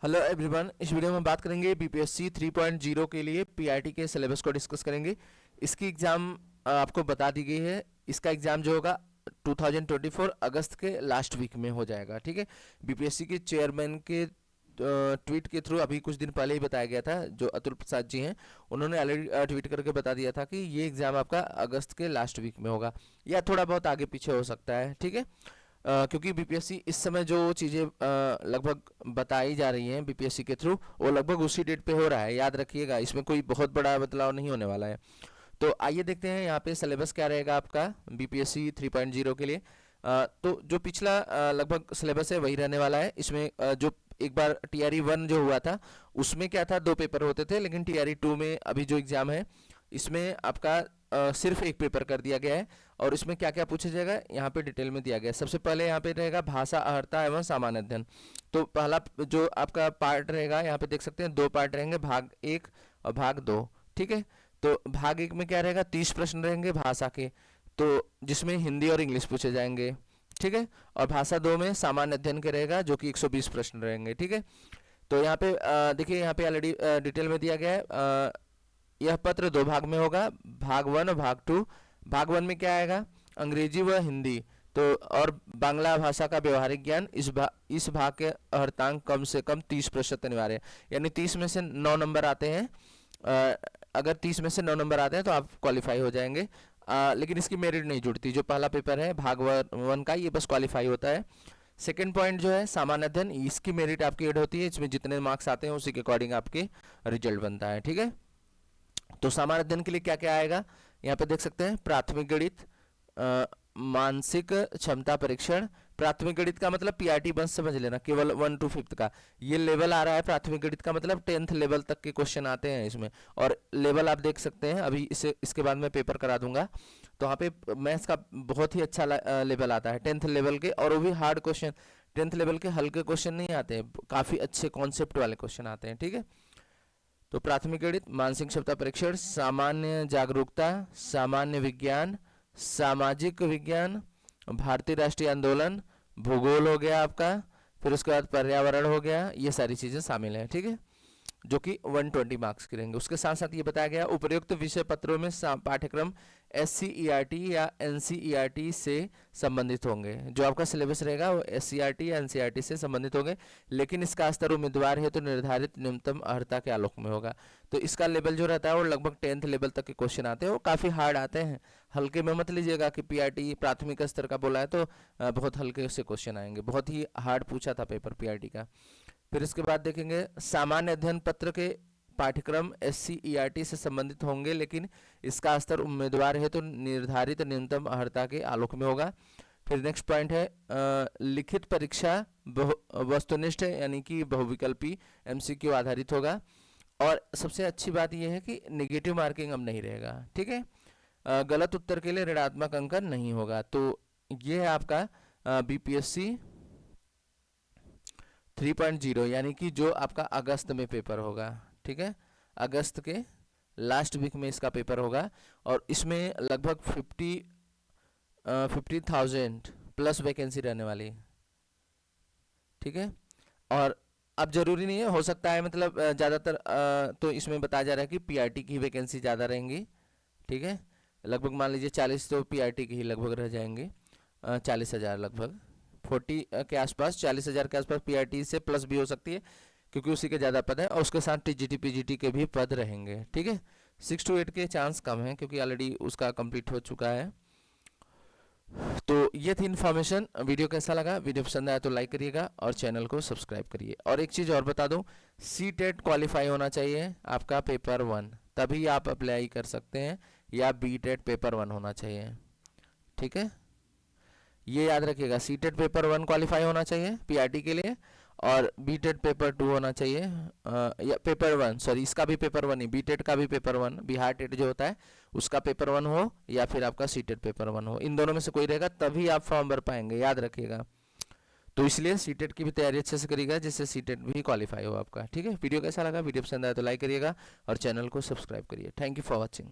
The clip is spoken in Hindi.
हेलो एवरीवन, इस वीडियो में बात करेंगे बीपीएससी 3.0 के लिए पीआरटी के सिलेबस को डिस्कस करेंगे। इसकी एग्ज़ाम आपको बता दी गई है। इसका एग्ज़ाम जो होगा 2024 अगस्त के लास्ट वीक में हो जाएगा। ठीक है, बीपीएससी के चेयरमैन के ट्वीट के थ्रू अभी कुछ दिन पहले ही बताया गया था। जो अतुल प्रसाद जी हैं उन्होंने ऑलरेडी ट्वीट करके बता दिया था कि ये एग्ज़ाम आपका अगस्त के लास्ट वीक में होगा या थोड़ा बहुत आगे पीछे हो सकता है। ठीक है, क्योंकि बीपीएससी इस समय जो चीज़ें लगभग बताई जा रही हैं बीपीएससी के थ्रू, वो लगभग उसी डेट पे हो रहा है। याद रखिएगा, इसमें कोई बहुत बड़ा बदलाव नहीं होने वाला है। तो आइए देखते हैं यहाँ पे सिलेबस क्या रहेगा आपका बीपीएससी 3.0 के लिए। तो जो पिछला लगभग सिलेबस है वही रहने वाला है। इसमें जो एक बार टीआरई 1 जो हुआ था उसमें क्या था, 2 पेपर होते थे, लेकिन टीआरई 2 में अभी जो एग्ज़ाम है इसमें आपका सिर्फ एक पेपर कर दिया गया है। और इसमें क्या क्या पूछा जाएगा यहाँ पे डिटेल में दिया गया है। सबसे पहले यहाँ पे रहेगा भाषा अहर्ता एवं सामान्य अध्ययन। तो पहला जो आपका पार्ट रहेगा यहाँ पे देख सकते हैं 2 पार्ट रहेंगे, भाग 1 और भाग 2। ठीक है, तो भाग 1 में क्या रहेगा, 30 प्रश्न रहेंगे भाषा के, तो जिसमें हिंदी और इंग्लिश पूछे जाएंगे। ठीक है, और भाषा 2 में सामान्य अध्ययन के रहेगा जो कि 120 प्रश्न रहेंगे। ठीक है, तो यहाँ पे देखिए यहाँ पे ऑलरेडी डिटेल में दिया गया है। यह पत्र 2 भाग में होगा, भाग 1 और भाग 2। भाग 1 में क्या आएगा, अंग्रेजी व हिंदी तो और बांग्ला भाषा का व्यवहारिक ज्ञान। इस भाग के अर्धांक कम से कम 30% अनिवार्य है, यानी 30 में से 9 नंबर आते हैं। अगर 30 में से 9 नंबर आते हैं तो आप क्वालिफाई हो जाएंगे। लेकिन इसकी मेरिट नहीं जुड़ती। जो पहला पेपर है भाग 1 का, ये बस क्वालिफाई होता है। सेकेंड पॉइंट जो है सामान्य अध्ययन, इसकी मेरिट आपकी ऐड होती है। इसमें जितने मार्क्स आते हैं उसी के अकॉर्डिंग आपके रिजल्ट बनता है। ठीक है, तो सामान्य अध्ययन के लिए क्या क्या आएगा यहाँ पे देख सकते हैं। प्राथमिक गणित, मानसिक क्षमता परीक्षण। प्राथमिक गणित का मतलब पीआरटी बस समझ लेना, केवल 1 to 5 का ये लेवल आ रहा है। प्राथमिक गणित का मतलब 10th लेवल तक के क्वेश्चन आते हैं इसमें, और लेवल आप देख सकते हैं। अभी इसके बाद मैं पेपर करा दूंगा, तो वहाँ पे मैथ्स का बहुत ही अच्छा लेवल आता है 10th लेवल के, और वो भी हार्ड क्वेश्चन। 10th लेवल के हल्के क्वेश्चन नहीं आते हैं, काफ़ी अच्छे कॉन्सेप्ट वाले क्वेश्चन आते हैं। ठीक है, तो प्राथमिक गणित, मानसिक क्षमता परीक्षण, सामान्य जागरूकता, सामान्य विज्ञान, सामाजिक विज्ञान, भारतीय राष्ट्रीय आंदोलन, भूगोल हो गया आपका, फिर उसके बाद पर्यावरण हो गया, ये सारी चीज़ें शामिल हैं। ठीक है, जो कि 120 मार्क्स के रहेंगे। उसके साथ साथ ये बताया गया उपयुक्त विषय पत्रों में पाठ्यक्रम SCERT या NCERT से संबंधित होंगे। जो आपका सिलेबस रहेगा वो SCERT या NCERT से संबंधित होंगे, लेकिन इसका स्तर उम्मीदवार है तो निर्धारित न्यूनतम अर्हता के आलोक में होगा। तो इसका लेवल जो रहता है वो लगभग 10th लेवल तक के क्वेश्चन आते हैं, वो काफ़ी हार्ड आते हैं। हल्के में मत लीजिएगा कि PRT प्राथमिक स्तर का बोला है तो बहुत हल्के से क्वेश्चन आएंगे। बहुत ही हार्ड पूछा था पेपर PRT का। फिर इसके बाद देखेंगे सामान्य अध्ययन पत्र के पाठ्यक्रम SCERT से संबंधित होंगे, लेकिन इसका स्तर उम्मीदवार है तो निर्धारित न्यूनतम अर्हता के आलोक में होगा। फिर नेक्स्ट पॉइंट है लिखित परीक्षा वस्तुनिष्ठ यानी कि बहुविकल्पी MCQ आधारित होगा। और सबसे अच्छी बात यह है कि नेगेटिव मार्किंग अब नहीं रहेगा। ठीक है, गलत उत्तर के लिए ऋणात्मक अंकन नहीं होगा। तो ये है आपका BPSC 3.0, यानी कि जो आपका अगस्त में पेपर होगा। ठीक है, अगस्त के लास्ट वीक में इसका पेपर होगा, और इसमें लगभग 50,000 प्लस वैकेंसी रहने वाली। ठीक है, और अब जरूरी नहीं है, हो सकता है मतलब ज़्यादातर तो इसमें बताया जा रहा है कि PRT की वैकेंसी ज़्यादा रहेंगी। ठीक है, लगभग मान लीजिए 40 तो PRT की ही लगभग रह जाएंगे, 40,000 लगभग 40 के आसपास, 40,000 के आसपास PRT से प्लस भी हो सकती है क्योंकि उसी के ज़्यादा पद हैं, और उसके साथ TGT PGT के भी पद रहेंगे। ठीक है, 6 to 8 के चांस कम हैं क्योंकि ऑलरेडी उसका कंप्लीट हो चुका है। तो ये थी इन्फॉर्मेशन। वीडियो कैसा लगा, वीडियो पसंद आया तो लाइक करिएगा और चैनल को सब्सक्राइब करिए। और एक चीज़ और बता दूं, CTET क्वालिफाई होना चाहिए आपका पेपर 1, तभी आप अप्लाई कर सकते हैं, या BTET पेपर 1 होना चाहिए। ठीक है, ये याद रखिएगा, CTET पेपर 1 क्वालिफाई होना चाहिए PRT के लिए, और BTET पेपर 2 होना चाहिए, या पेपर 1 सॉरी, इसका भी पेपर 1 ही, BTET का भी पेपर 1, बिहार टेट जो होता है उसका पेपर 1 हो, या फिर आपका CTET पेपर 1 हो। इन दोनों में से कोई रहेगा तभी आप फॉर्म भर पाएंगे, याद रखिएगा। तो इसलिए CTET की भी तैयारी अच्छे से करिएगा जिससे CTET भी क्वालिफाई हो आपका। ठीक है, वीडियो कैसा लगा, वीडियो पसंद आया तो लाइक करिएगा और चैनल को सब्सक्राइब करिए। Thank you for watching.